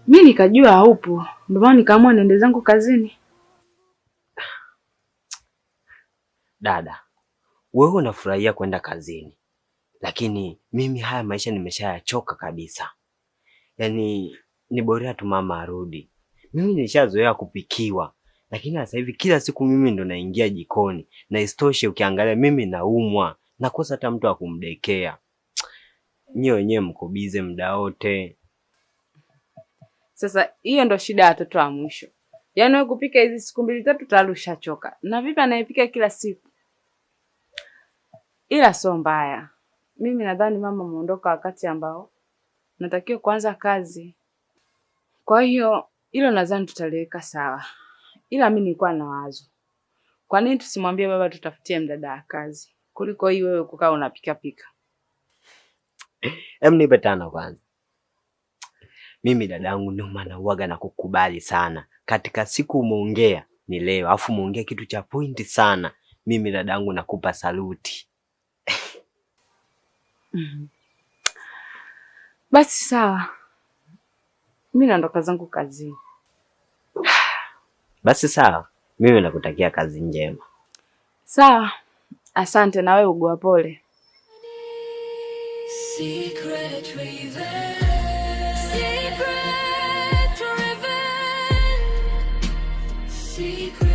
Mimi nikajua haupo, ndio maana nikaamua niende zangu kazini. Dada, wewe unafurahia kwenda kazini, lakini mimi haya maisha nimeshayachoka kabisa. Yaani ni bora tu mama arudi. Mimi nishazoea kupikiwa, lakini sasa hivi kila siku mimi ndo naingia jikoni, na isitoshe ukiangalia mimi naumwa, nakosa hata mtu wa kumdekea. Nyie wenyewe mko bize muda wote. Sasa hiyo ndo shida ya watoto wa mwisho. Yaani wewe kupika hizi siku 2 3 tayari ushachoka. Na vipi anayepika kila siku? Ila sio mbaya. Mimi nadhani mama muondoka wakati ambao natakiwa kuanza kazi. Kwa hiyo hilo nadhani tutaliweka sawa. Ila mimi nilikuwa na wazo. Kwa nini tusimwambie baba tutafutie mdada wa kazi kuliko hii wewe kukaa unapika pika? Nipe tano kwanza. Mimi dadangu ndio maana uaga na kukubali sana. Katika siku umeongea ni leo, afu umeongea kitu cha pointi sana. Mimi dadangu nakupa saluti. Basi sawa. Mimi naondoka zangu kazini. Basi sawa. Mimi nakutakia kazi njema. Sawa. Asante na wewe ugua pole. Secret revenge. Secret revenge. Secret